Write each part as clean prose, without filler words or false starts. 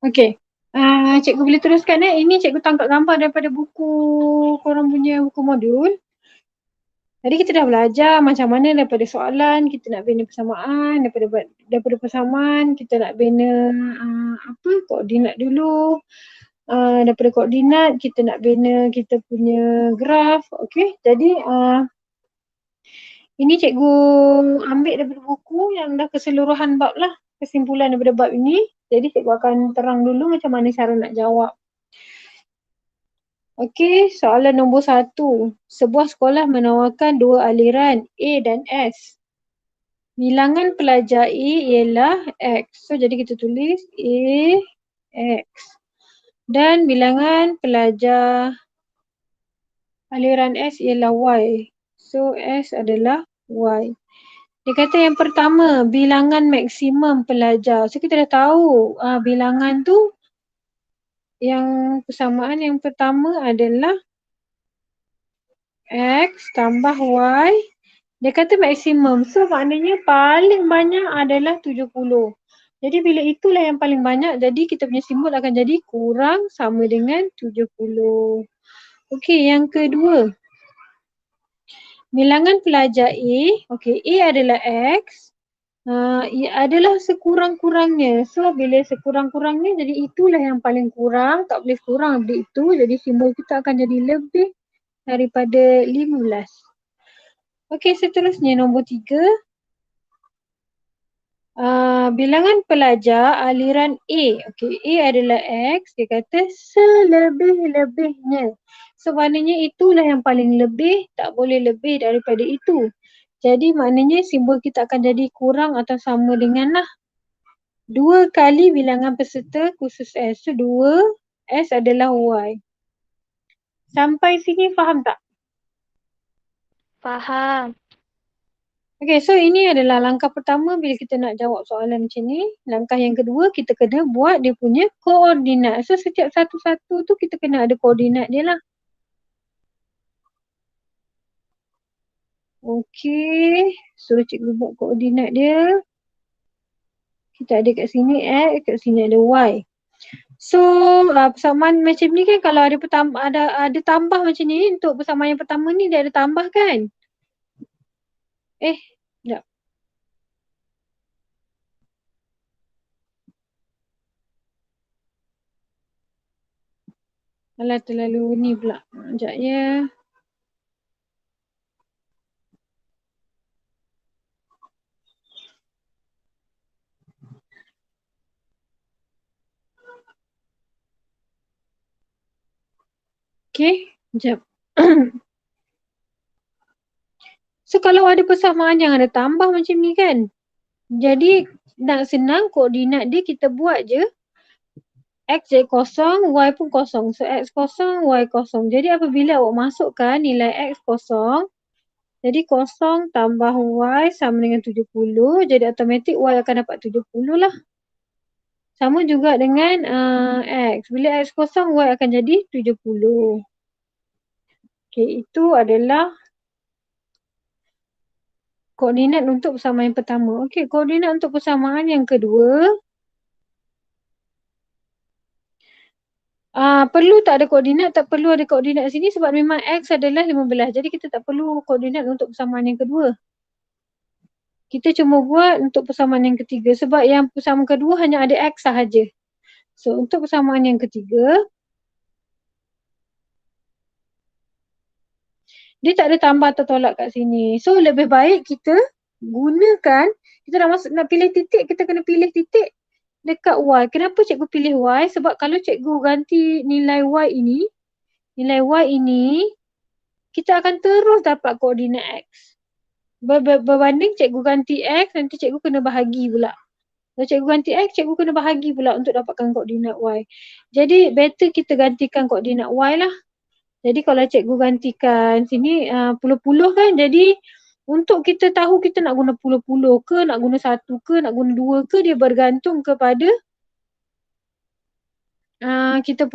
Okey. Cikgu boleh teruskan Ini cikgu tangkap gambar daripada buku korang punya buku modul. Tadi kita dah belajar macam mana daripada soalan kita nak bina persamaan, daripada persamaan kita nak bina koordinat dulu. Daripada koordinat kita nak bina kita punya graf. Okey. Jadi ini cikgu ambil daripada buku yang dah keseluruhan bab lah, kesimpulan daripada bab ini. Jadi cikgu akan terang dulu macam mana cara nak jawab. Okey, soalan nombor 1. Sebuah sekolah menawarkan dua aliran A dan S. Bilangan pelajar A ialah X. So, jadi kita tulis A, X. Dan bilangan pelajar aliran S ialah Y. So, S adalah Y. Dia kata yang pertama, bilangan maksimum pelajar. So, kita dah tahu bilangan tu yang persamaan yang pertama adalah X tambah Y. Dia kata maksimum. So maknanya paling banyak adalah 70. Jadi bila itulah yang paling banyak, jadi kita punya simbol akan jadi kurang sama dengan 70. Okey, yang kedua. Bilangan pelajar A. Okey, A adalah X. Adalah sekurang-kurangnya. So bila sekurang-kurangnya jadi itulah yang paling kurang, tak boleh kurang daripada itu. Jadi simbol kita akan jadi lebih daripada 15. Okey, seterusnya nombor 3. Bilangan pelajar aliran A. Okey, A adalah X. Dia kata selebih-lebihnya. So maknanya itulah yang paling lebih, tak boleh lebih daripada itu. Jadi maknanya simbol kita akan jadi kurang atau sama dengan 2 kali bilangan peserta khusus S. So 2, S adalah Y. Sampai sini faham tak? Faham. Okey, so ini adalah langkah pertama bila kita nak jawab soalan macam ni. Langkah yang kedua, kita kena buat dia punya koordinat. So setiap satu-satu tu kita kena ada koordinat dia lah. Okey, so cikgu buat koordinat dia. Kita ada kat sini X, kat sini ada Y. So persamaan macam ni kan kalau ada tambah macam ni untuk persamaan yang pertama ni dia ada tambah kan? Sekejap. Alah terlalu ni pula. Sekejap ya. Okey, sekejap. So kalau ada persamaan yang ada tambah macam ni kan. Jadi nak senang koordinat dia kita buat je. X jadi kosong, Y pun kosong. So X kosong, Y kosong. Jadi apabila awak masukkan nilai X kosong. Jadi kosong tambah Y sama dengan 70. Jadi automatik Y akan dapat 70 lah. Sama juga dengan X. Bila X kosong, Y akan jadi 70. Okey, itu adalah koordinat untuk persamaan yang pertama. Okey, koordinat untuk persamaan yang kedua. Perlu tak ada koordinat? Tak perlu ada koordinat sini sebab memang X adalah 15. Jadi kita tak perlu koordinat untuk persamaan yang kedua. Kita cuma buat untuk persamaan yang ketiga sebab yang persamaan kedua hanya ada X sahaja. So untuk persamaan yang ketiga, dia tak ada tambah atau tolak kat sini. So lebih baik kita gunakan, kita nak pilih titik, kita kena pilih titik dekat Y. Kenapa cikgu pilih Y? Sebab kalau cikgu ganti nilai Y ini, kita akan terus dapat koordinat X. Berbanding cikgu ganti X, nanti cikgu kena bahagi pula. Kalau cikgu ganti X, cikgu kena bahagi pula untuk dapatkan koordinat Y. Jadi better kita gantikan koordinat Y lah. Jadi kalau cikgu gantikan sini puluh-puluh kan, jadi untuk kita tahu kita nak guna puluh-puluh ke, nak guna satu ke, nak guna dua ke, dia bergantung kepada kita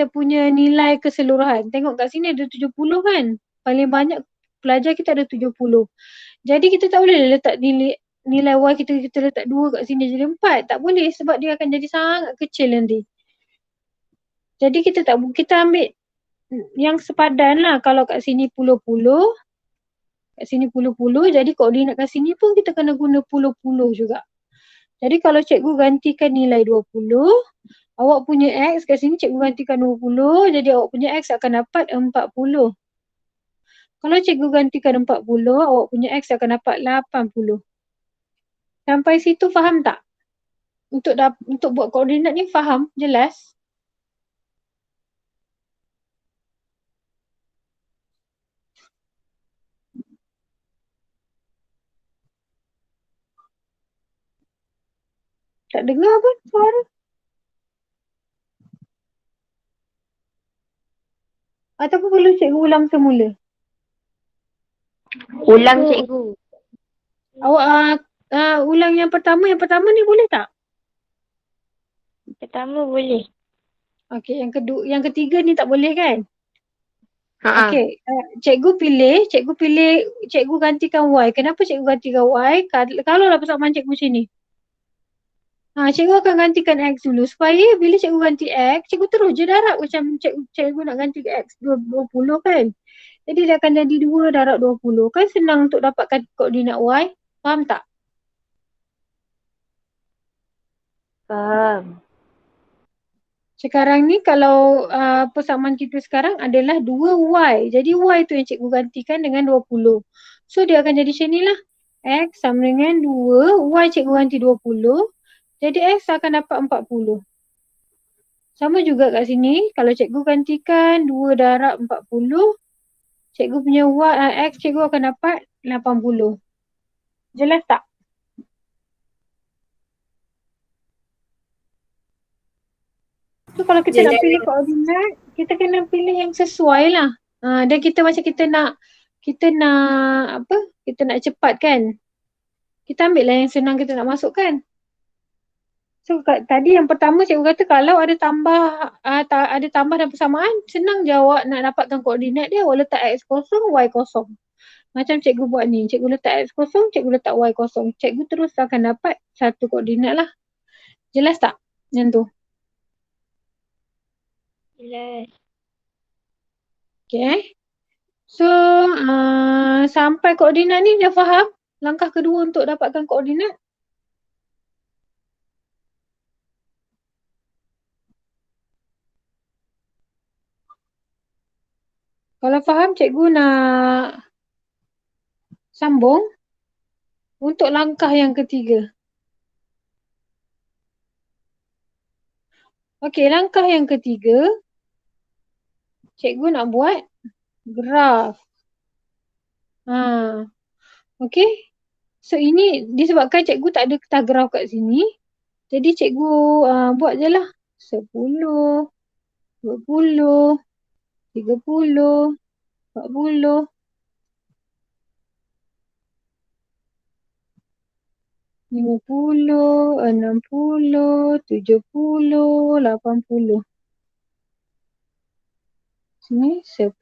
punya nilai keseluruhan. Tengok kat sini ada 70 kan. Paling banyak pelajar kita ada 70. Jadi kita tak boleh letak nilai nilai Y kita letak 2 kat sini jadi 4. Tak boleh sebab dia akan jadi sangat kecil nanti. Jadi kita ambil yang sepadan lah. Kalau kat sini puluh-puluh, kat sini puluh-puluh, jadi koordinat kat sini pun kita kena guna puluh-puluh juga. Jadi kalau cikgu gantikan nilai 20, awak punya X kat sini cikgu gantikan 20, jadi awak punya X akan dapat 40. Kalau cikgu gantikan 40, awak punya X akan dapat 80. Sampai situ faham tak? Untuk buat koordinat ni faham? Jelas? Tak dengar pun suara. Ataupun perlu cikgu ulang semula? Ulang cikgu. Awak ulang yang pertama ni boleh tak? Pertama boleh. Okey, yang ketiga ni tak boleh kan? Ha. Okey, cikgu gantikan Y. Kenapa cikgu gantikan Y? Kalau lah persamaan cikgu sini. Cikgu akan gantikan X dulu supaya bila cikgu ganti X, cikgu terus je darab macam cikgu nak ganti X 20 kan. Jadi dia akan jadi 2 darab 20. Kan senang untuk dapatkan koordinat Y. Faham tak? Faham. Sekarang ni kalau persamaan kita sekarang adalah 2Y. Jadi Y tu yang cikgu gantikan dengan 20. So dia akan jadi macam ni lah. X sama dengan 2, Y cikgu ganti 20. Jadi X akan dapat 40. Sama juga kat sini. Kalau cikgu gantikan 2 darab 40, cikgu punya X cikgu akan dapat 80. Jelas tak? So kalau kita nak pilih koordinat, kita kena pilih yang sesuai lah. Dan kita macam kita nak apa? Kita nak cepat kan? Kita ambil lah yang senang kita nak masukkan. So tadi yang pertama cikgu kata kalau ada tambah dan persamaan, senang je awak nak dapatkan koordinat dia. Awak letak X kosong, Y kosong. Macam cikgu buat ni. Cikgu letak X kosong, cikgu letak Y kosong. Cikgu terus akan dapat satu koordinat lah. Jelas tak yang tu? Jelas. Okay. So, sampai koordinat ni dah faham? Langkah kedua untuk dapatkan koordinat? Kalau faham, cikgu nak sambung untuk langkah yang ketiga. Okey, langkah yang ketiga, cikgu nak buat graf. Okey. So ini disebabkan cikgu tak ada kertas graf kat sini. Jadi cikgu buat je lah. 10, 20, 30, 40, 50, 60, 70, 80. Sini 10,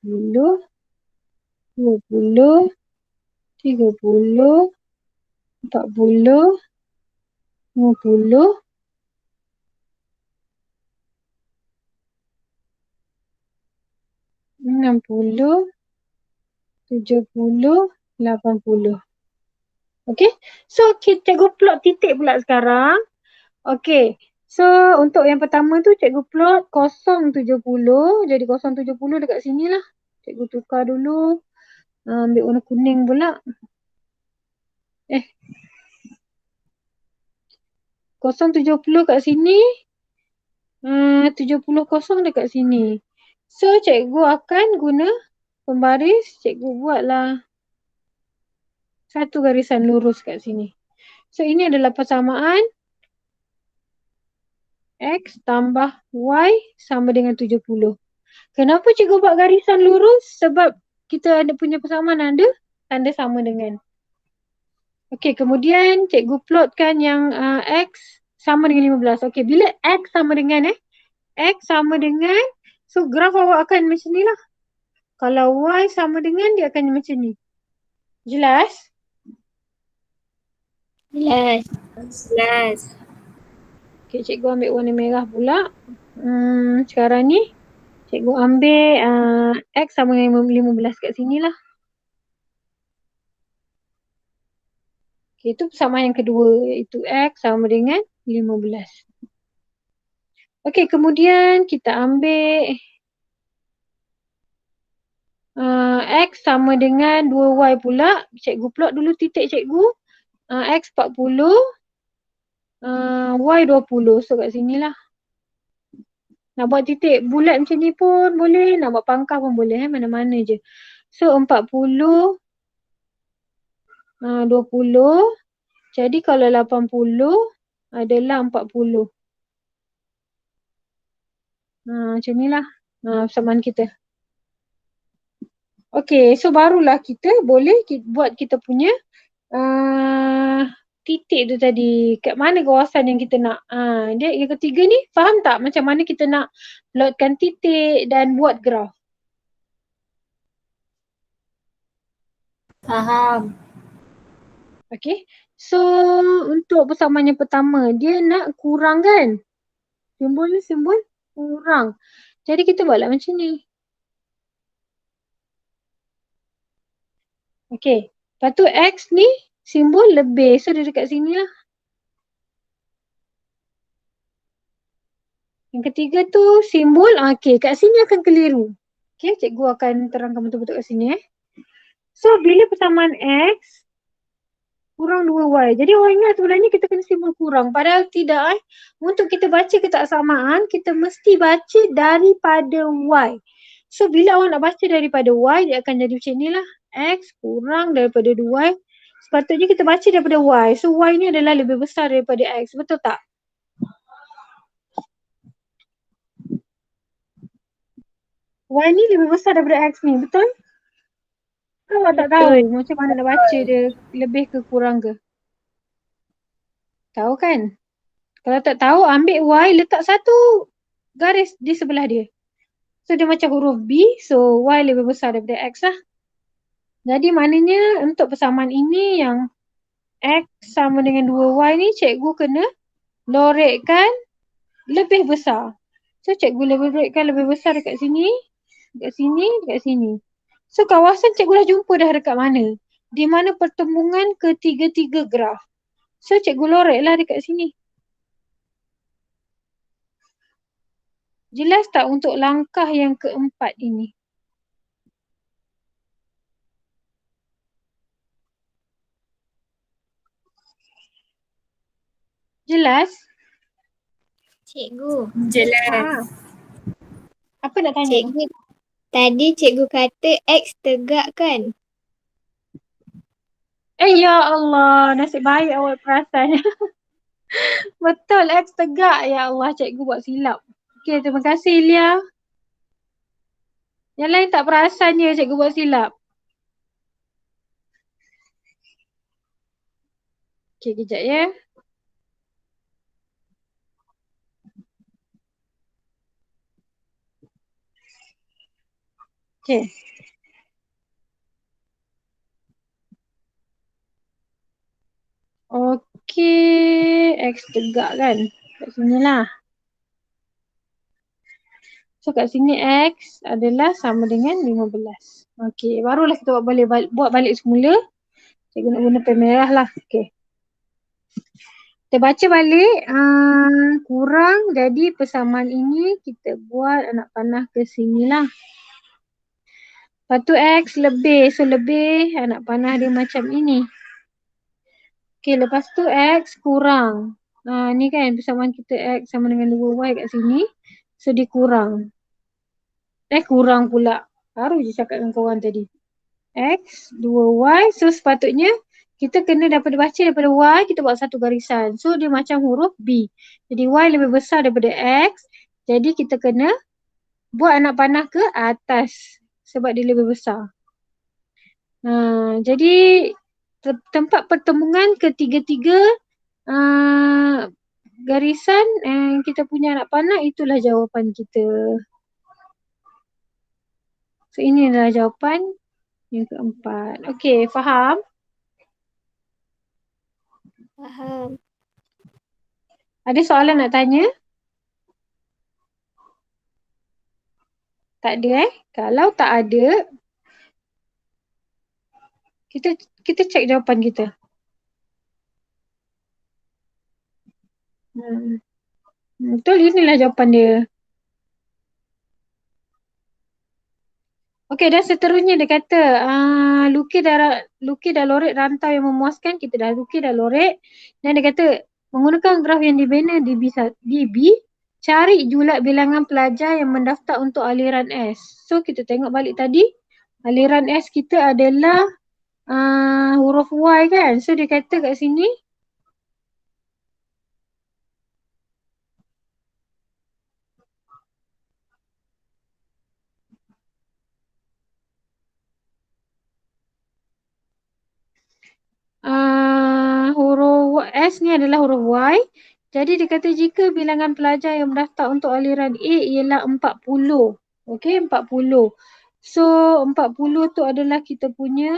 20, 30, 40, 50, 60, 70, 80. Okay. So cikgu plot titik pula sekarang. Okay. So untuk yang pertama tu cikgu plot 070. Jadi 070 dekat sini lah. Cikgu tukar dulu. Ambil warna kuning pula. 070 kat sini. 70 kosong dekat sini. So cikgu akan guna pembaris. Cikgu buatlah satu garisan lurus kat sini. So ini adalah persamaan X tambah Y sama dengan 70. Kenapa cikgu buat garisan lurus? Sebab kita ada punya persamaan ada tanda sama dengan. Okey, kemudian cikgu plotkan yang X sama dengan 15. Okey, bila X sama dengan X sama dengan, so graf awak akan macam ni lah. Kalau Y sama dengan, dia akan macam ni. Jelas? 11. 11. Okay, cikgu ambil warna merah pula. Sekarang ni cikgu ambil X sama dengan 15 kat sini lah. Okay, itu persamaan yang kedua, iaitu X sama dengan 15. Okay, kemudian kita ambil X sama dengan 2Y pula. Cikgu plot dulu titik cikgu. X 40, Y 20. So kat sini lah. Nak buat titik bulat macam ni pun boleh. Nak buat pangkah pun boleh. Mana-mana je. So 40, 20. Jadi kalau 80 adalah 40. Macam ni lah persamaan kita. Okay, so barulah kita boleh buat kita punya titik tu tadi. Kat mana kawasan yang kita nak. Dia yang ketiga ni, faham tak macam mana kita nak plotkan titik dan buat graf? Faham. Okay, so untuk persamaan yang pertama, dia nak kurang kan? Simbol ni simbol kurang. Jadi kita buatlah macam ni. Okay, lepas tu X ni simbol lebih. So dia dekat sini lah. Yang ketiga tu simbol, okay, kat sini akan keliru. Okay, cikgu akan terangkan betul-betul kat sini So bila persamaan X kurang 2Y. Jadi orang ingat sebenarnya kita kena simbol kurang. Padahal tidak Untuk kita baca ketaksamaan, kita mesti baca daripada Y. So bila awak nak baca daripada Y, dia akan jadi macam ni lah. X kurang daripada 2Y. Sepatutnya kita baca daripada Y. So Y ni adalah lebih besar daripada X. Betul tak? Y ni lebih besar daripada X ni. Betul? Kalau awak tak tahu macam mana nak baca dia lebih ke kurang ke? Tahu kan? Kalau tak tahu, ambil Y, letak satu garis di sebelah dia. So dia macam huruf B, so Y lebih besar daripada X lah. Jadi maknanya untuk persamaan ini yang X sama dengan 2Y ni, cikgu kena lorekkan lebih besar. So cikgu lorekkan lebih besar dekat sini, dekat sini, dekat sini. So kawasan cikgu dah jumpa dah dekat mana? Di mana pertembungan ketiga-tiga graf. So cikgu lorek lah dekat sini. Jelas tak untuk langkah yang keempat ini? Jelas? Cikgu. Jelas. Apa nak tanya? Cikgu, tadi cikgu kata X tegak kan? Ya Allah, nasib baik awak perasan. Betul, X tegak. Ya Allah, cikgu buat silap. Okay, terima kasih Lia. Yang lain tak perasan je cikgu buat silap. Okay, kejap ya. Okay. Okay, X tegak kan? Kat sini lah. So kat sini X adalah sama dengan 15. Okay, barulah kita buat balik semula. Cikgu nak guna pen merah lah. Okay. Kita baca balik. Kurang, jadi persamaan ini kita buat anak panah ke sini lah. Lepas tu X lebih. So lebih anak panah dia macam ini. Okay, lepas tu X kurang. Ni kan persamaan kita X sama dengan 2Y kat sini. So dia kurang. Kurang pula. Baru je cakap dengan korang tadi. X, 2Y. So sepatutnya kita kena dapat baca daripada Y, kita buat satu garisan. So dia macam huruf B. Jadi Y lebih besar daripada X. Jadi kita kena buat anak panah ke atas. Sebab dia lebih besar. Jadi tempat pertemuan ketiga-tiga garisan kita punya anak panah, itulah jawapan kita. So ini adalah jawapan yang keempat. Okay, faham? Faham. Ada soalan nak tanya? Tak ada Kalau tak ada, kita cek jawapan kita. Betul, inilah jawapan dia. Okey, dan seterusnya dia kata lukis dah lorek rantau yang memuaskan. Kita dah lukis dah lorek. Dan dia kata menggunakan graf yang dibina DB, cari julat bilangan pelajar yang mendaftar untuk aliran S. So kita tengok balik tadi, aliran S kita adalah huruf Y kan. So dia kata kat sini huruf S ni adalah huruf Y. Jadi dia kata jika bilangan pelajar yang mendaftar untuk aliran A ialah 40. Okey, 40. So 40 tu adalah kita punya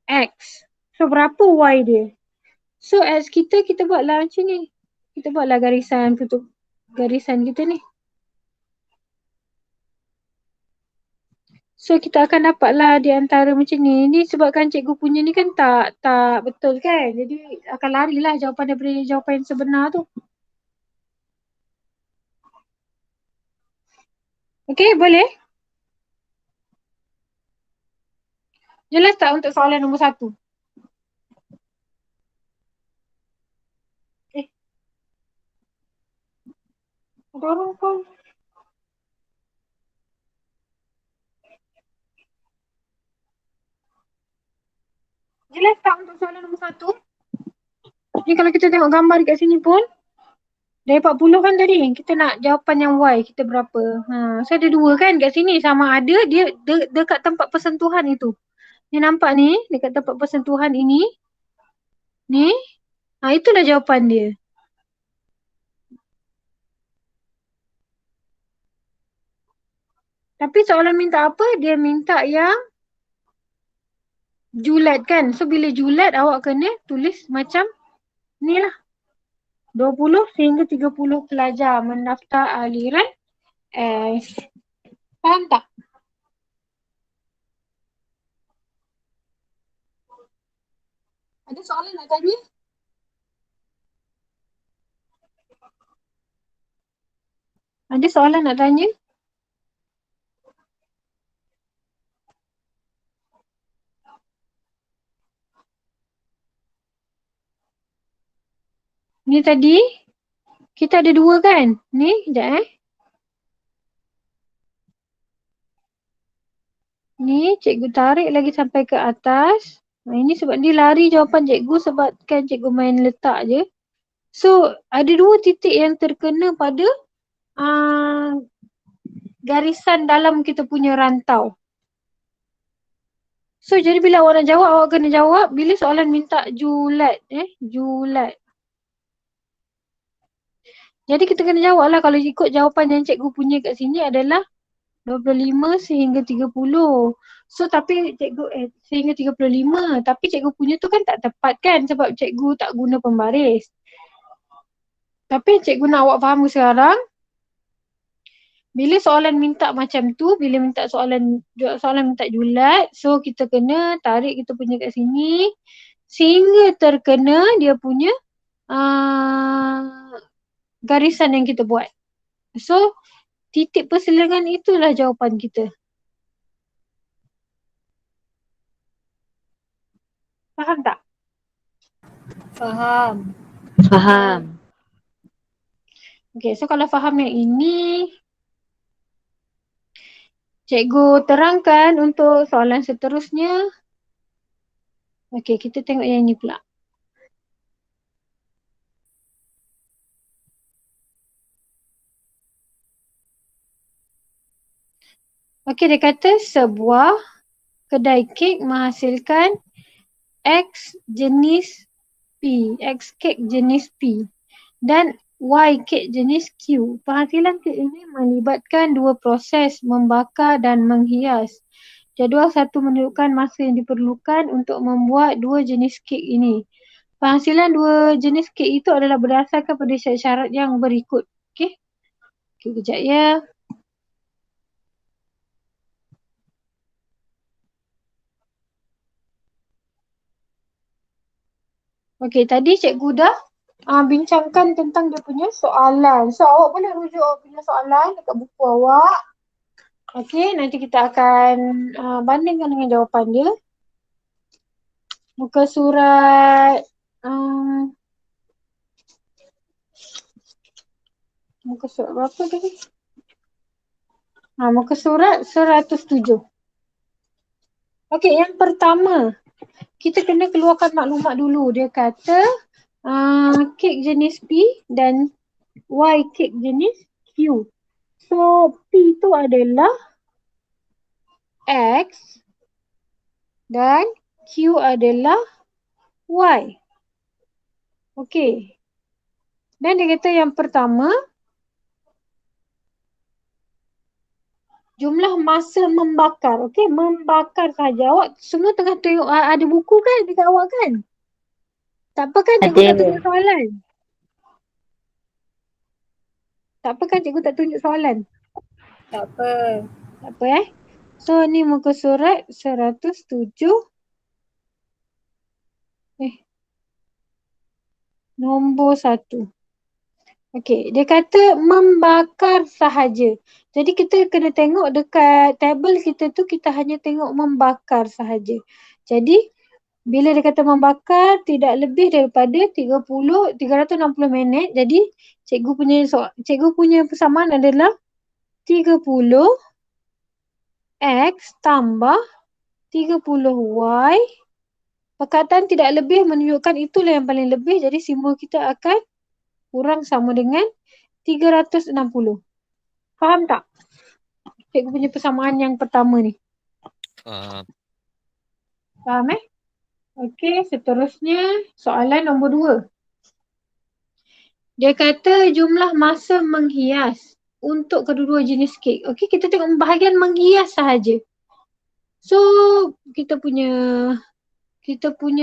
X. So berapa Y dia? So X kita buatlah macam ni. Kita buatlah garisan tutup garisan kita ni. So kita akan dapatlah di antara macam ni. Ni sebabkan cikgu punya ni kan tak betul kan. Jadi akan larilah jawapan daripada jawapan yang sebenar tu. Okey, boleh? Jelas tak untuk soalan nombor 1? Ada orang call. Jelas tak untuk soalan nombor 1? Ni kalau kita tengok gambar dekat sini pun, dari 40 kan tadi, kita nak jawapan yang Y kita berapa. So ada 2 kan kat sini, sama ada dia dekat tempat persentuhan itu. Ni nampak ni, dekat tempat persentuhan ini. Ni, itulah jawapan dia. Tapi soalan minta apa? Dia minta yang julat kan. So bila julat awak kena tulis macam ni lah. 20 sehingga 30 pelajar mendaftar aliran S. Faham tak? Ada soalan nak tanya? Ada soalan nak tanya? Ni tadi kita ada 2 kan? Ni, sekejap Ni cikgu tarik lagi sampai ke atas. Ini sebab dia lari jawapan cikgu sebab kan cikgu main letak je. So ada 2 titik yang terkena pada garisan dalam kita punya rantau. So jadi bila awak nak jawab, awak kena jawab bila soalan minta julat. Julat. Jadi kita kena jawab lah kalau ikut jawapan yang cikgu punya kat sini adalah 25 sehingga 30. So tapi cikgu sehingga 35. Tapi cikgu punya tu kan tak tepat kan sebab cikgu tak guna pembaris. Tapi cikgu nak awak faham sekarang, bila soalan minta macam tu, bila minta soalan minta julat, so kita kena tarik kita punya kat sini sehingga terkena dia punya garisan yang kita buat. So titik perselingan itulah jawapan kita. Faham tak? Faham. Faham. Okay, so kalau faham yang ini, cikgu terangkan untuk soalan seterusnya. Okay, kita tengok yang ini pula. Okay, dia kata sebuah kedai kek menghasilkan X jenis P, X kek jenis P dan Y kek jenis Q. Penghasilan kek ini melibatkan 2 proses, membakar dan menghias. Jadual 1 menunjukkan masa yang diperlukan untuk membuat dua jenis kek ini. Penghasilan dua jenis kek itu adalah berdasarkan pada syarat-syarat yang berikut. Okey. Okey, kejap ya. Okey, tadi cikgu dah bincangkan tentang dia punya soalan. So, awak boleh rujuk awak punya soalan dekat buku awak. Okey, nanti kita akan bandingkan dengan jawapan dia. Muka surat muka surat berapa tadi? Muka surat 107. Okey, yang pertama, kita kena keluarkan maklumat dulu. Dia kata kek jenis P dan Y kek jenis Q. So, P itu adalah X dan Q adalah Y. Okey. Dan dia kata yang pertama, jumlah masa membakar. Okey, membakar saja. Awak semua tengah tengok ada buku kan dekat awak kan? Tak apa kan cikgu tak tunjuk soalan? Tak apa kan cikgu tak tunjuk soalan? Tak apa. Tak apa So, ni muka surat 107. Nombor 1. Okey, dia kata membakar sahaja. Jadi kita kena tengok dekat table kita tu, kita hanya tengok membakar sahaja. Jadi bila dia kata membakar tidak lebih daripada 360 minit. Jadi cikgu punya persamaan adalah 30 X tambah 30 Y. Perkataan tidak lebih menunjukkan itulah yang paling lebih. Jadi simbol kita akan kurang sama dengan 360. Faham tak? Cikgu punya persamaan yang pertama ni. Faham Okey, seterusnya soalan nombor 2. Dia kata jumlah masa menghias untuk kedua-dua jenis kek. Okey, kita tengok bahagian menghias sahaja. So, kita punya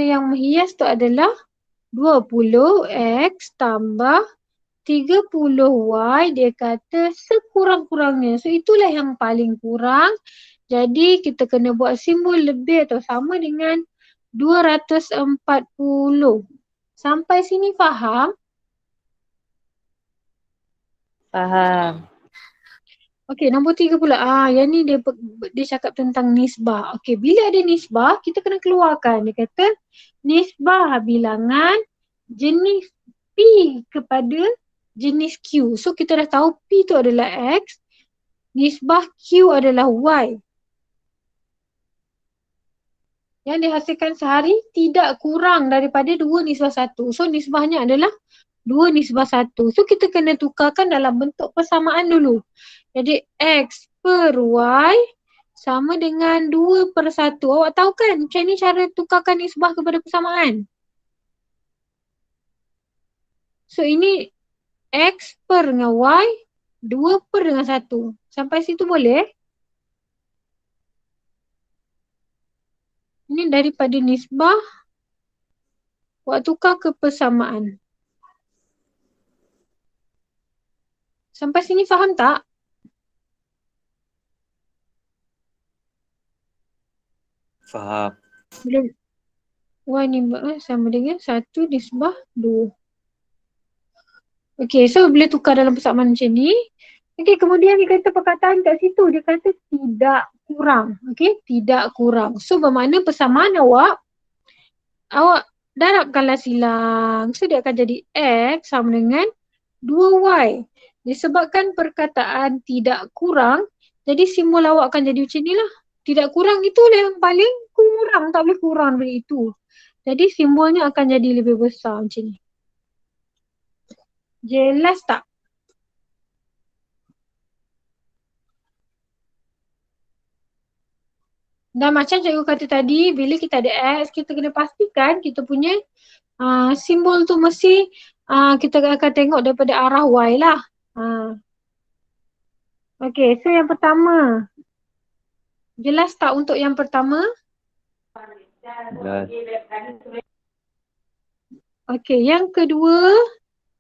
yang menghias tu adalah 20 X tambah 30 Y. Dia kata sekurang-kurangnya. So, itulah yang paling kurang. Jadi, kita kena buat simbol lebih atau sama dengan 240. Sampai sini faham? Faham. Okey, nombor 3 pula. Yang ni dia cakap tentang nisbah. Okey, bila ada nisbah, kita kena keluarkan. Dia kata nisbah bilangan jenis P kepada jenis Q. So, kita dah tahu P tu adalah X, nisbah Q adalah Y. Yang dihasilkan sehari tidak kurang daripada 2 nisbah 1. So, nisbahnya adalah 2 nisbah 1. So, kita kena tukarkan dalam bentuk persamaan dulu. Jadi, X per Y sama dengan 2 per 1. Awak tahu kan macam ni cara tukarkan nisbah kepada persamaan? So, ini X per dengan Y, 2 per dengan 1. Sampai situ boleh? Ini daripada nisbah, awak tukar ke persamaan. Sampai sini faham tak? Faham. Bila Y ni sama dengan 1 nisbah 2. Okey, so bila tukar dalam persamaan macam ni, okey, kemudian dia kata perkataan kat situ, dia kata tidak kurang. Okey, tidak kurang. So bermakna persamaan awak darabkanlah silang. So dia akan jadi X sama dengan 2Y. Disebabkan perkataan tidak kurang, jadi simbol awak akan jadi macam ni lah. Tidak kurang itulah yang paling kurang, tak boleh kurang dari itu. Jadi simbolnya akan jadi lebih besar macam ni. Jelas tak? Dan macam cikgu kata tadi, bila kita ada X, kita kena pastikan kita punya simbol tu mesti kita akan tengok daripada arah Y lah. Okey, so yang pertama. Jelas tak untuk yang pertama? Jelas. Okey, yang kedua.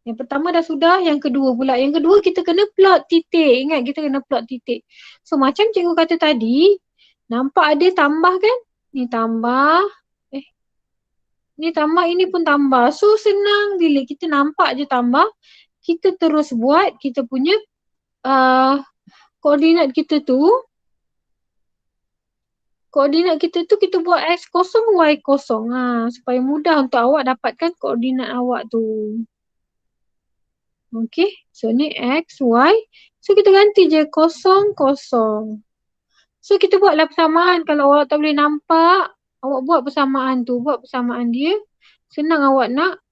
Yang pertama dah sudah, yang kedua pula. Yang kedua kita kena plot titik. Ingat kita kena plot titik. So macam cikgu kata tadi, nampak ada tambah kan? Ni tambah. Ni tambah, ini pun tambah. So senang bila kita nampak je tambah, kita terus buat kita punya koordinat kita tu. Koordinat kita tu kita buat X kosong, Y kosong. Supaya mudah untuk awak dapatkan koordinat awak tu. Okay, so ni X, Y. So kita ganti je kosong, kosong. So kita buatlah persamaan. Kalau awak tak boleh nampak, awak buat persamaan tu. Buat persamaan dia. Senang awak nak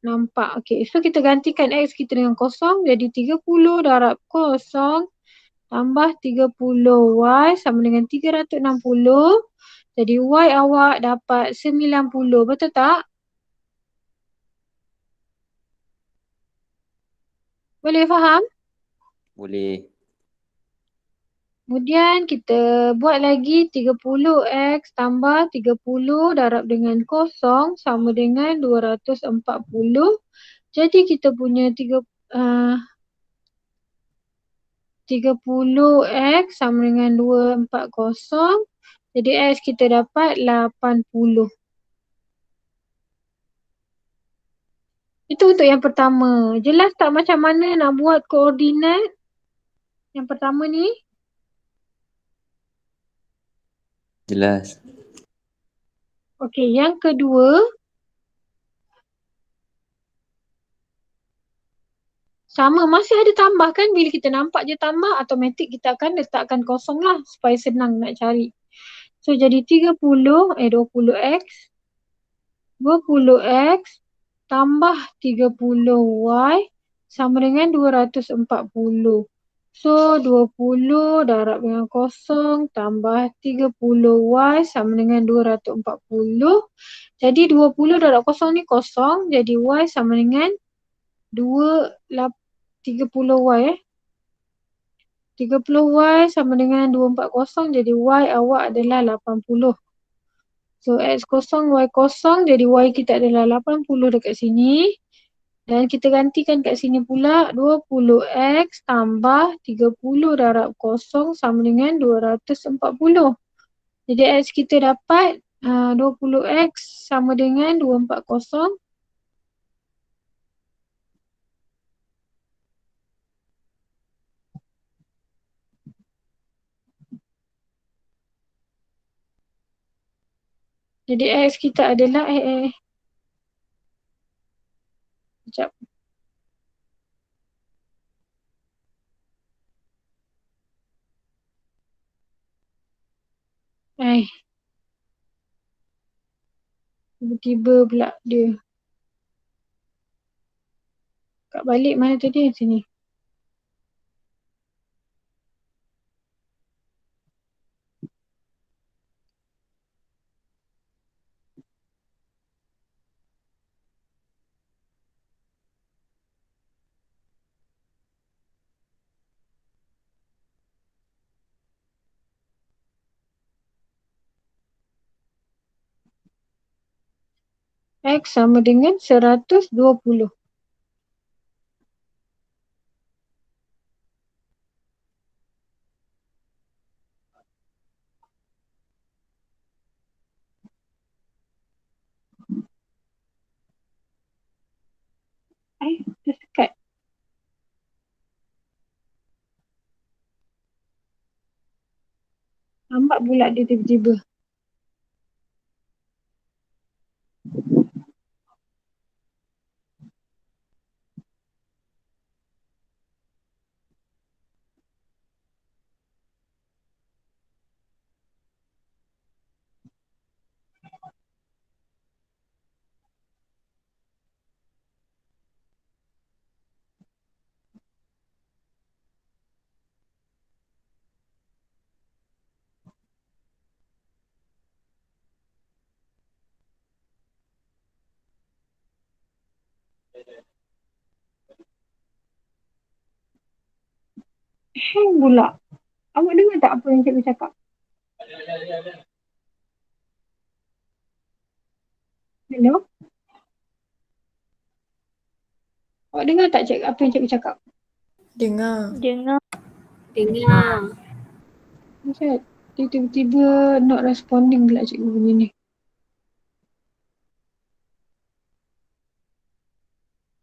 nampak. Okay, so kita gantikan X kita dengan kosong. Jadi 30 darab kosong tambah 30 Y sama dengan 360. Jadi Y awak dapat 90. Betul tak? Boleh faham? Boleh. Kemudian kita buat lagi 30X tambah 30 darab dengan kosong sama dengan 240. Jadi kita punya 30X sama dengan 240. Jadi X kita dapat 80. Itu untuk yang pertama. Jelas tak macam mana nak buat koordinat yang pertama ni? Jelas. Okey, yang kedua. Sama, masih ada tambah kan? Bila kita nampak je tambah, automatik kita akan letakkan kosong lah supaya senang nak cari. So jadi 20X. 20X tambah 30Y sama dengan 240. So 20 darab dengan kosong tambah 30Y sama dengan 240. Jadi 20 darab kosong ni kosong. Jadi Y sama dengan 30Y 30Y sama dengan 240. Jadi Y awak adalah 80. So X kosong, Y kosong. Jadi Y kita adalah 80 dekat sini. Dan kita gantikan kat sini pula 20X tambah 30 darab kosong sama dengan 240. Jadi X kita dapat 20X sama dengan 240. Jadi X kita adalah sekejap. Tiba-tiba pula dia. Kat balik mana tadi? Sini. X sama dengan 120. Tersekat. Lambat pula dia tiba-tiba. Hang pula. Awak dengar tak apa yang cikgu cakap? Hello? Awak dengar tak cik apa yang cikgu cakap? Dengar. Dengar. Dengar. Macam dia tiba-tiba not responding pula cikgu punya ni.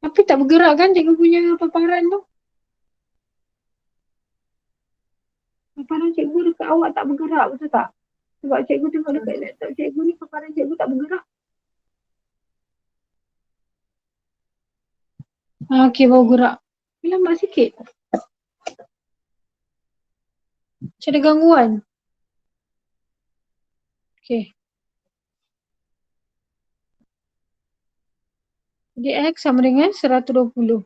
Tapi tak bergerak kan cikgu punya paparan tu? Paparan cikgu dekat awak tak bergerak, betul tak? Sebab cikgu tengok dekat laptop cikgu ni, paparan cikgu tak bergerak. Okey, baru gerak. Lambat sikit. Macam ada gangguan. Okey. Jadi X sama dengan 120.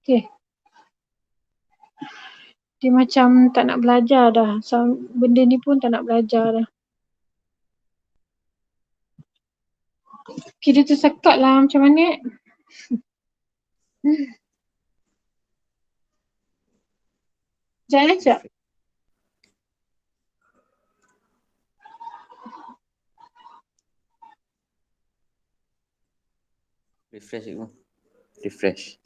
Okey. Dia macam tak nak belajar dah. Benda ni pun tak nak belajar dah. Okey, dia tersekat lah macam mana. Sekejap sekejap. Refresh cikgu. Refresh.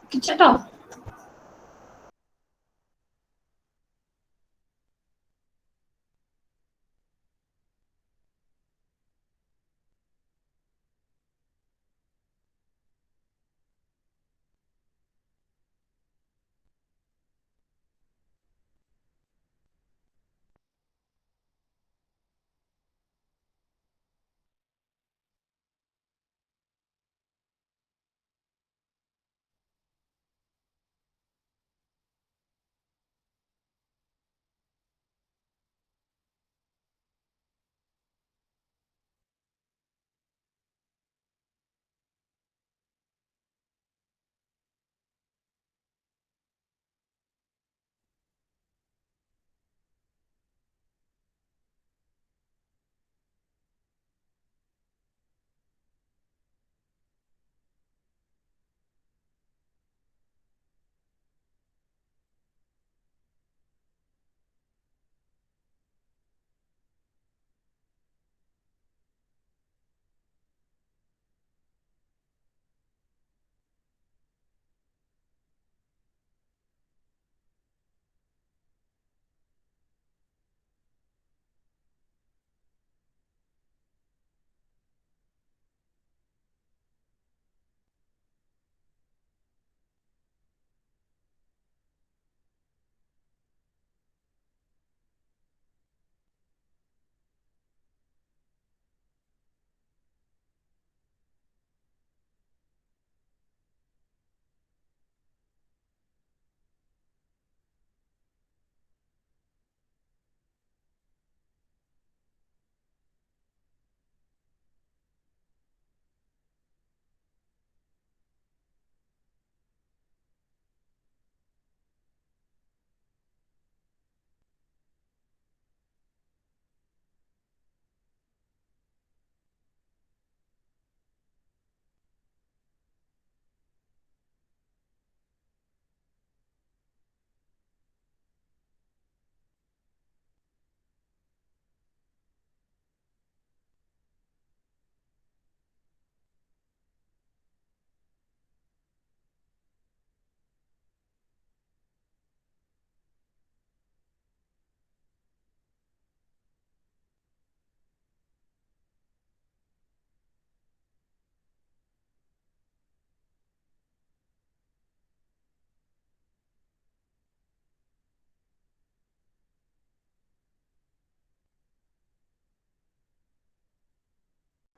Kejap tau.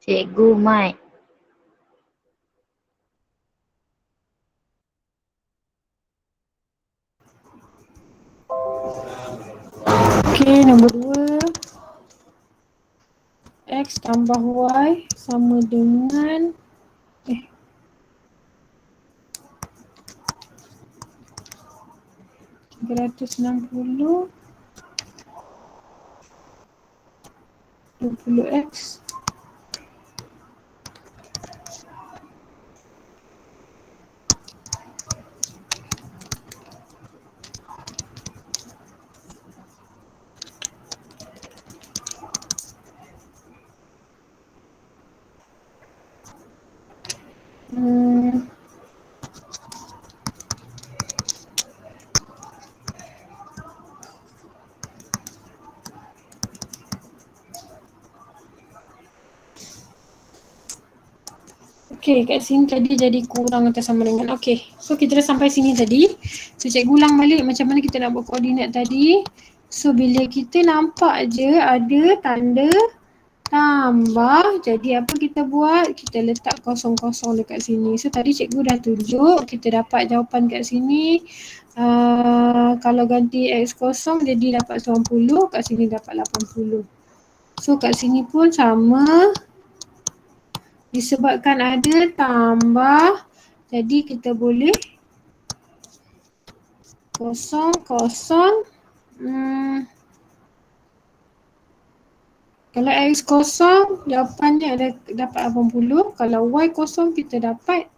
Cikgu Mike. Okey, nombor 2. X tambah Y sama dengan 360 20X Okey, kat sini tadi jadi kurang atau sama dengan. Okey, so kita dah sampai sini tadi. So cikgu ulang balik macam mana kita nak buat koordinat tadi. So bila kita nampak je ada tanda tambah, jadi apa kita buat? Kita letak kosong-kosong dekat sini. So tadi cikgu dah tunjuk, kita dapat jawapan kat sini. Kalau ganti X kosong jadi dapat 90, kat sini dapat 80. So kat sini pun sama. Disebabkan ada tambah, jadi kita boleh kosong. Kalau X kosong, jawapannya ada dapat 80. Kalau Y kosong, kita dapat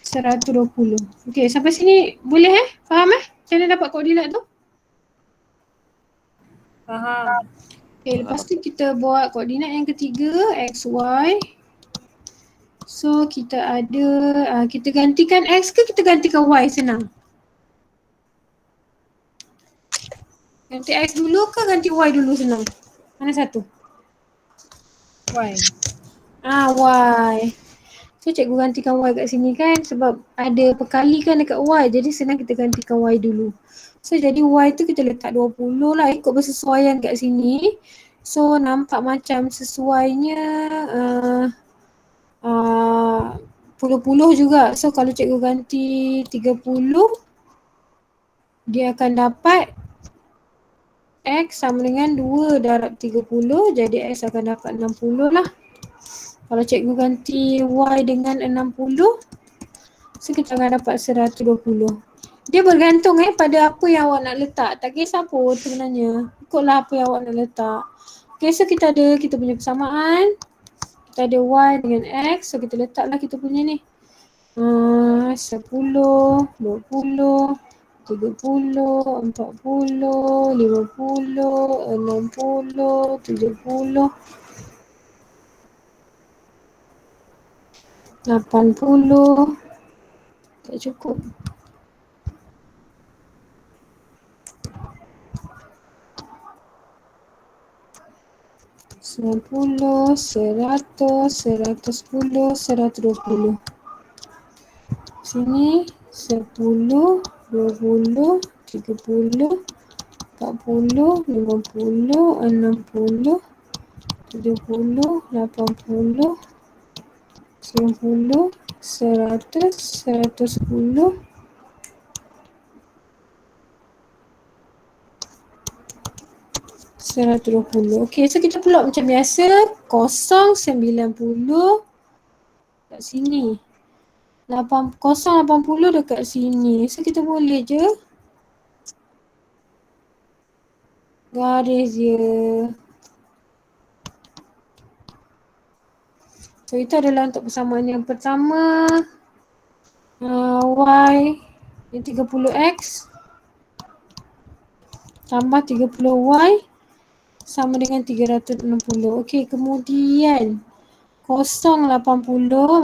120. Okey, sampai sini boleh Faham Macam mana dapat koordinat tu? Faham. Okey, lepas tu kita buat koordinat yang ketiga, X, Y. So kita ada, kita gantikan X ke kita gantikan Y? Senang. Ganti X dulu ke ganti Y dulu senang? Mana satu? Y. Y. So cikgu gantikan Y kat sini kan sebab ada perkalikan dekat Y, jadi senang kita gantikan Y dulu. So jadi Y tu kita letak 20 lah ikut bersesuaian kat sini. So nampak macam sesuainya puluh-puluh juga. So kalau cikgu ganti 30, dia akan dapat X sama dengan 2 darab 30, jadi X akan dapat 60 lah. Kalau cikgu ganti Y dengan 60, so kita akan dapat 120. Dia bergantung pada apa yang awak nak letak. Tak kisah pun sebenarnya. Ikutlah apa yang awak nak letak. Okay, so kita ada kita punya persamaan. Kita ada Y dengan X. So kita letaklah kita punya ni. 10, 20, 30, 40, 50, 60, 70, 80. Tak cukup. Sepuluh, 100, 110, 120. Sini 10, 20, 30, 40, 50, 60, 70, 80, 90, 100, 110, 120. Okey, so kita plot macam biasa. 090 kat sini. 080 dekat sini. So kita boleh je garis je. So itu adalah untuk persamaan yang pertama. Y yang 30X tambah 30Y sama dengan 360. Okey, kemudian 080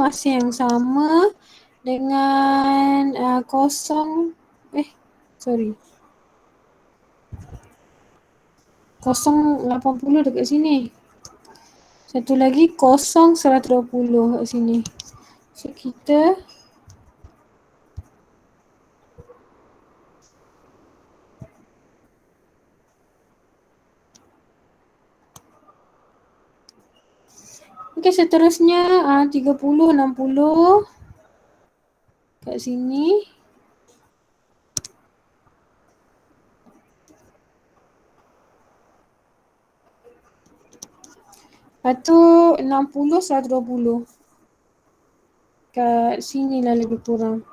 masih yang sama dengan 080 dekat sini. Satu lagi 120 kat sini. So kita Okey, seterusnya 30, 60 kat sini. Lepas tu 60, 120. Kat sini lah lebih kurang.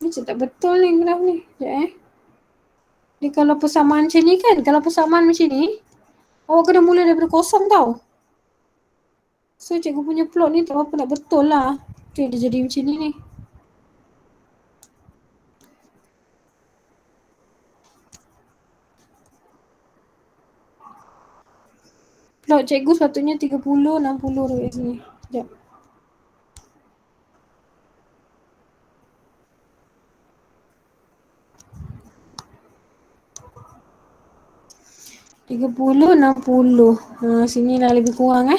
Ni tak betul ni graf ni. Sekejap Ni kalau persamaan macam ni kan, kalau persamaan macam ni, awak kena mula daripada kosong tau. So cikgu punya plot ni tak apa nak betul lah. Tu dia jadi macam ni. Plot cikgu sepatutnya 30, 60 dekat sini. Sekejap. $30, 60. Sini lah lebih kurang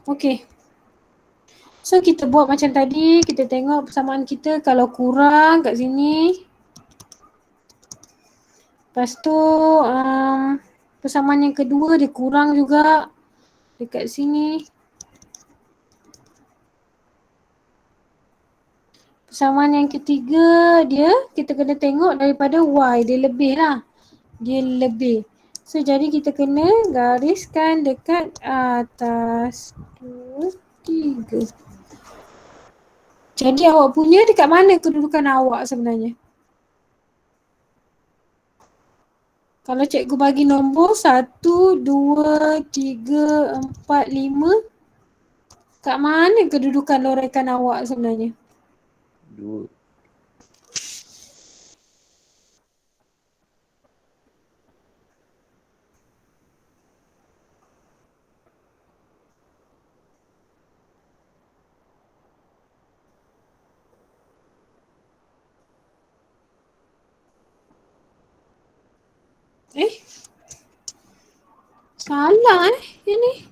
Okey. So kita buat macam tadi, kita tengok persamaan kita kalau kurang kat sini. Lepas tu persamaan yang kedua dia kurang juga dekat sini. Persamaan yang ketiga dia kita kena tengok daripada Y, dia lebih lah. Dia lebih. So jadi kita kena gariskan dekat atas 2, 3. Jadi awak punya dekat mana kedudukan awak sebenarnya? Kalau cikgu bagi nombor 1, 2, 3, 4, 5. Kat mana kedudukan lorekan awak sebenarnya? 2. Salah ini.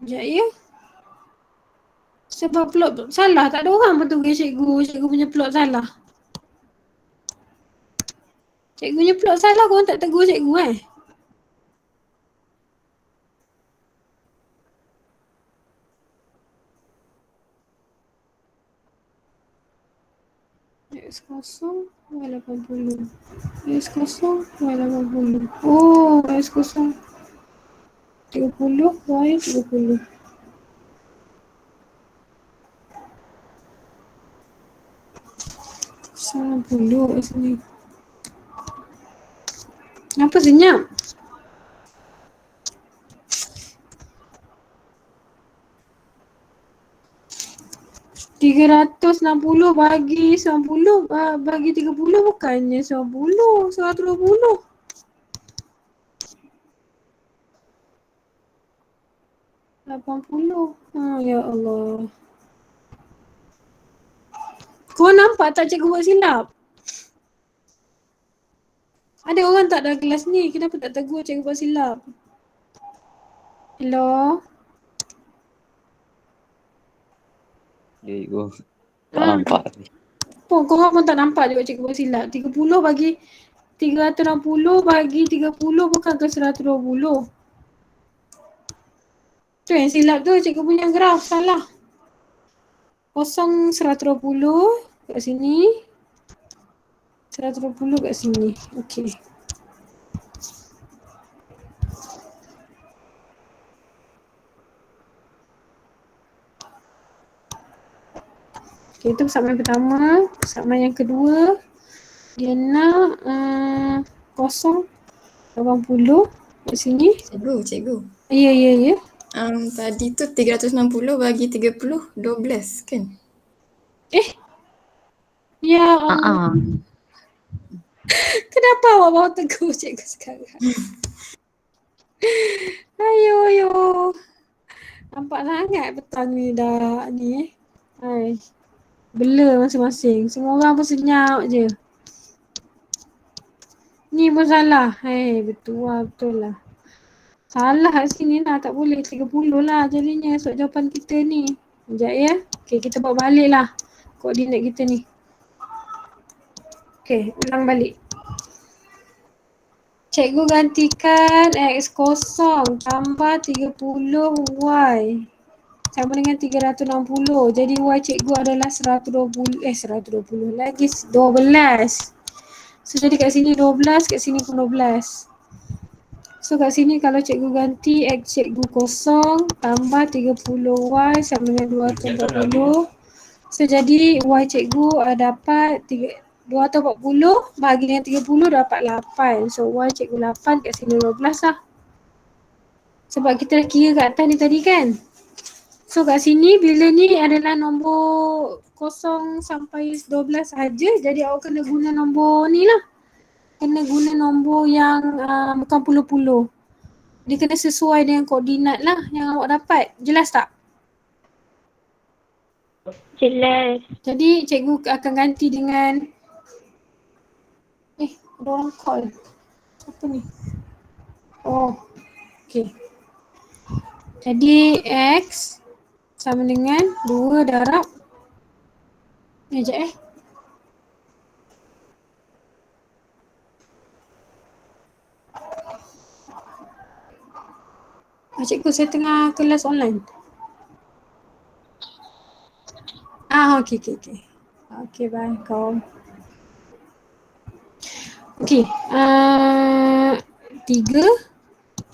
Sekejap ya. Sebab plot salah, tak ada orang pun tulis cikgu punya plot salah. Cikgu punya plot salah, korang tak tegur cikgu X kosong, Y 80. X kosong, Y 80. Oh, X kosong 30, Y 30. Salah puluh kat sini. Apa senyap? $360 bagi 90 bagi 30 bukannya 90, 120. $80. Ya Allah. Kau nampak tak cikgu buat silap? Ada orang tak dalam kelas ni? Kenapa tak tegur cikgu buat silap? Hello? Ya, cikgu. Tak nampak ni. Korang pun tak nampak juga cikgu buat silap. 30 bagi 360 bagi 30 bukan ke 120. Tu yang silap tu cikgu punya graf salah. Kosong 120 kat sini. 120 kat sini. Okey. Okay, itu persamaan pertama. Persamaan yang kedua, dia nak kosong 80 kat sini. Cikgu. Ya. Tadi tu 360 bagi 30, 12 kan? Ya Allah. Kenapa awak bawa tegur cikgu sekarang? Ayo. Nampak sangat petang ni dah ni. Hai. Bela masing-masing. Semua orang pun senyap je. Ni pun salah. Betul lah. Salah kat sini lah. Tak boleh 30 lah jadinya soal jawapan kita ni. Sekejap ya. Okay, kita buat balik lah koordinat kita ni. Okay, ulang balik. Cikgu gantikan X kosong tambah 30Y sama dengan 360. Jadi Y cikgu adalah 120 lagi 12. So jadi kat sini 12, kat sini pun 12. So kat sini kalau cikgu ganti X cikgu kosong tambah 30Y sama dengan 240. So jadi Y cikgu dapat 240 bahagi dengan 30 dapat 8. So Y cikgu 8 kat sini 12 lah. Sebab kita dah kira kat atas ni tadi kan. So kat sini bila ni adalah nombor 0 sampai 12 sahaja. Jadi awak kena guna nombor ni lah. Kena guna nombor yang bukan puluh-puluh. Dia kena sesuai dengan koordinat lah yang awak dapat. Jelas tak? Jelas. Jadi cikgu akan ganti dengan ada orang call. Apa ni? Oh, okay. Jadi X sama dengan 2 darab sekejap cikgu saya tengah kelas online. Okay. Okay, bye. Kau. Okay. 3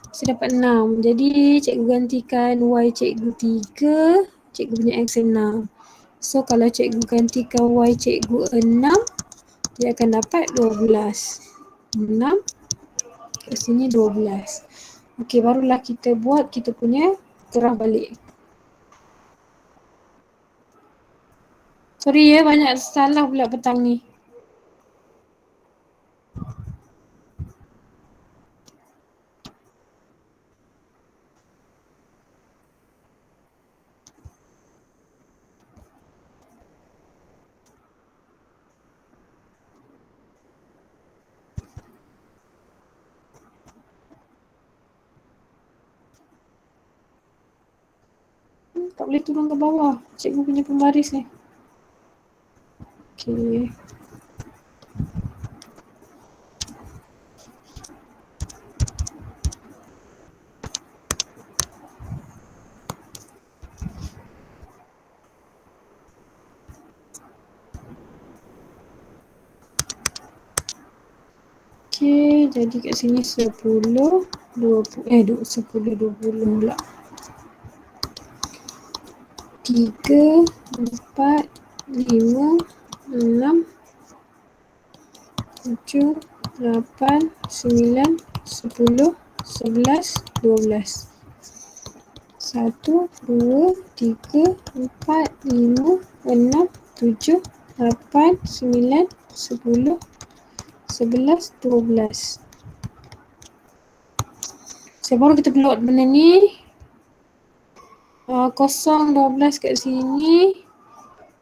saya dapat 6. Jadi cikgu gantikan Y cikgu 3, cikgu punya X 6. So kalau cikgu gantikan Y cikgu 6, dia akan dapat 12. 6 kat sini 12. Okey, barulah kita buat kita punya gerah balik. Sorry ya, banyak salah pula petang ni. Tak boleh turun ke bawah. Cikgu punya pembaris ni. Okay. Okay, jadi kat sini 10, 20, 10, 20 pula. 3, 4, 5, 6, 7, 8, 9, 10, 11, 12. 1, 2, 3, 4, 5, 6, 7, 8, 9, 10, 11, 12. So baru kita plot benda ni. 0, 12 kat sini.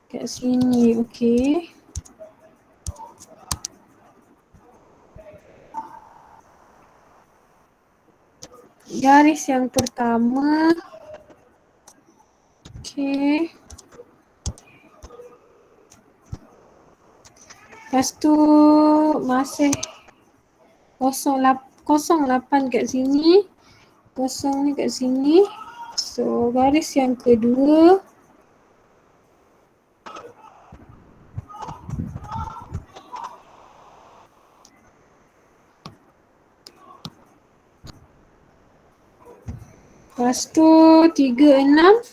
Kat sini, okey. Garis yang pertama. Okey. Lepas tu masih 08 kat sini. 0 ni kat sini. So garis yang kedua. Lepas tu 36.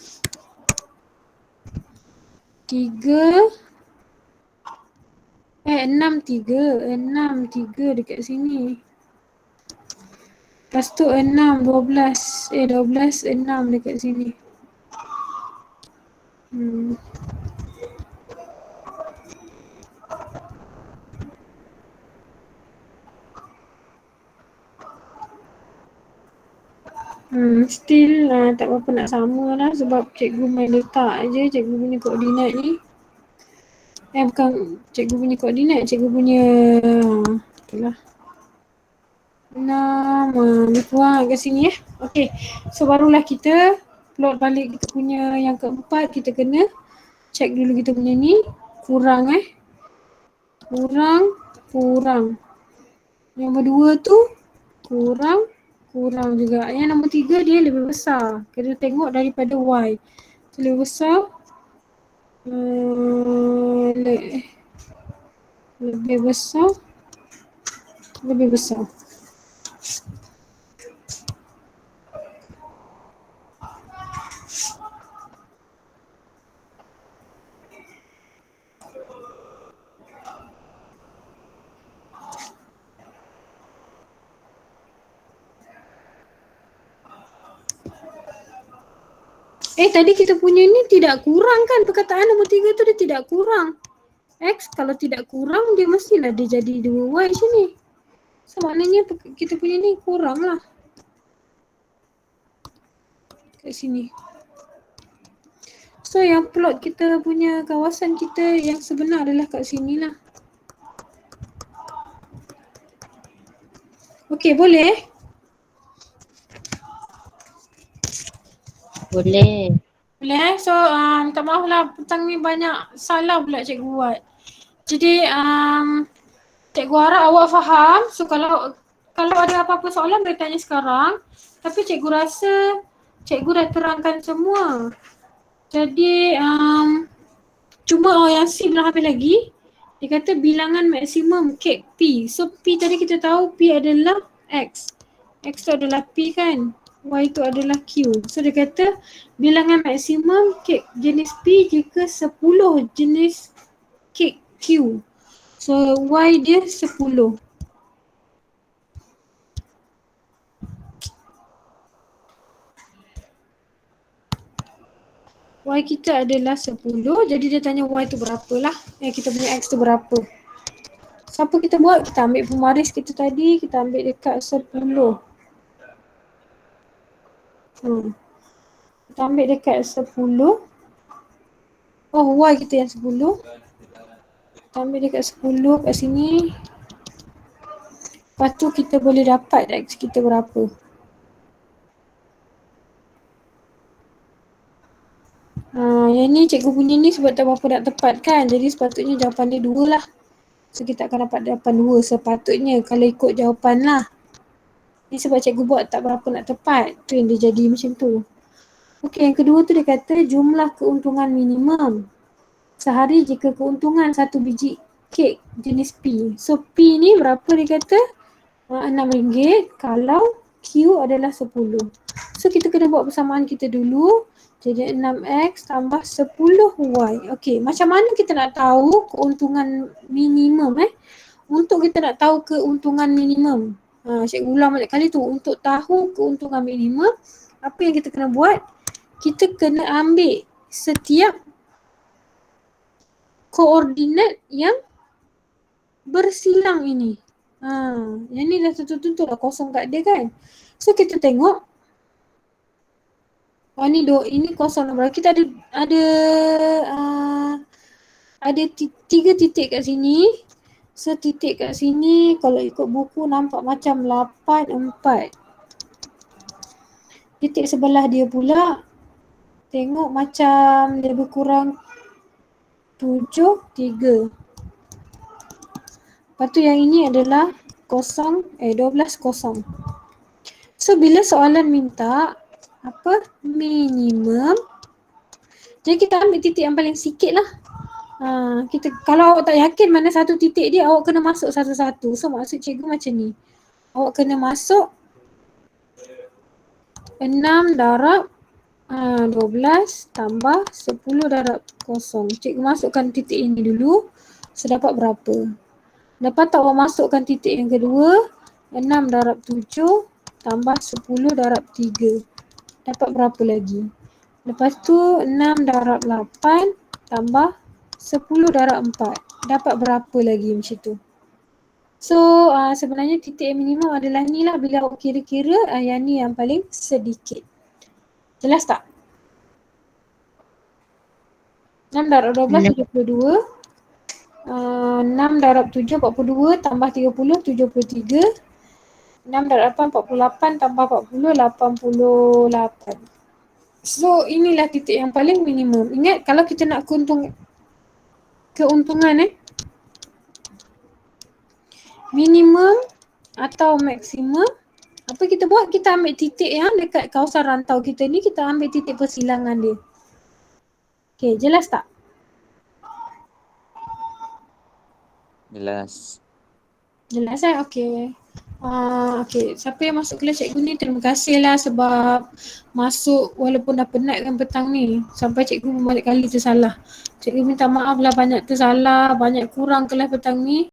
6 3 dekat sini. Lepas tu 6 12 12 6 dekat sini. Still tak apa-apa nak sama lah sebab cikgu main letak je cikgu punya koordinat ni. Bukan cikgu punya koordinat, cikgu punya itulah. Lebih kurang kat sini Okay. So barulah kita plot balik kita punya yang keempat. Kita kena check dulu kita punya ni. Kurang Kurang. Yang berdua tu kurang juga. Yang nombor 3 dia lebih besar. Kena tengok daripada Y. So, lebih besar. Lebih besar. Tadi kita punya ni tidak kurang kan? Perkataan nombor 3 tu dia tidak kurang. X kalau tidak kurang dia mestilah dia jadi 2Y sini. So maknanya kita punya ni kurang lah. Kat sini. So yang plot kita punya kawasan kita yang sebenar adalah kat sini lah. Okay, boleh? Boleh. Boleh So minta maaf lah petang ni banyak salah pula cikgu buat. Jadi cikgu harap awak faham. So kalau ada apa-apa soalan boleh tanya sekarang. Tapi cikgu rasa cikgu dah terangkan semua. Jadi cuma yang C belum habis lagi. Dia kata bilangan maksimum kek P. So P tadi kita tahu P adalah X. X tu adalah P kan. Y tu adalah Q. So dia kata bilangan maksimum kek jenis P jika 10 jenis kek Q. So Y dia 10. Y kita adalah 10. Jadi dia tanya Y tu berapa lah. Kita punya X tu berapa. Siapa kita buat? Kita ambil pemaris kita tadi. Kita ambil dekat 10. Kita ambil dekat 10. Oh, Y kita yang 10. Kita ambil dekat 10 kat sini. Lepas tu kita boleh dapat X kita berapa. Yang ni cikgu punya ni sebab tak berapa nak tepat kan. Jadi sepatutnya jawapan dia 2 lah. So kita akan dapat jawapan 2 sepatutnya kalau ikut jawapan lah. Ni sebab cikgu buat tak berapa nak tepat. Tu yang dia jadi macam tu. Okey, yang kedua tu dia kata jumlah keuntungan minimum sehari jika keuntungan 1 biji kek jenis P. So P ni berapa dia kata? RM6 kalau Q adalah 10. So kita kena buat persamaan kita dulu. Jadi 6X tambah 10Y. Okey, macam mana kita nak tahu keuntungan minimum Untuk kita nak tahu keuntungan minimum. Cikgu ulang balik kali tu. Untuk tahu keuntungan minimum, apa yang kita kena buat? Kita kena ambil setiap koordinat yang bersilang ini. Yang ni dah tentu-tentu lah kosong kat dia kan. So kita tengok. Ini kosong berapa? Kita ada 3 titik kat sini. So titik kat sini kalau ikut buku nampak macam 8, 4. Titik sebelah dia pula tengok macam lebih kurang 7, 3. Lepas tu yang ini adalah 12, kosong. So bila soalan minta apa? Minimum. Jadi kita ambil titik yang paling sikit lah. Kalau awak tak yakin mana satu titik dia, awak kena masuk satu-satu. So maksud cikgu macam ni. Awak kena masuk 6 darab 12 tambah 10 darab 0. Cikgu masukkan titik ini dulu. So dapat berapa? Lepas tu awak masukkan titik yang kedua. 6 darab 7 tambah 10 darab 3. Dapat berapa lagi? Lepas tu 6 darab 8 tambah 10 darab 4. Dapat berapa lagi macam tu? So sebenarnya titik yang minimum adalah ni lah. Bila awak kira-kira yang ni yang paling sedikit. Jelas tak? 6 darab 12 72. 6 darab 7 42 tambah 30 73. 6 darab 8, 48 tambah 40, 88. So inilah titik yang paling minimum. Ingat kalau kita nak keuntungan minimum atau maksimum, apa kita buat? Kita ambil titik yang dekat kawasan rantau kita ni, kita ambil titik persilangan dia. Okay, jelas tak? Jelas. Jelas Okay. Okay, siapa yang masuk kelas cikgu ni, terima kasih lah sebab masuk walaupun dah penat kan petang ni. Sampai cikgu banyak kali tersalah. Cikgu minta maaf lah banyak tersalah, banyak kurang kelas petang ni.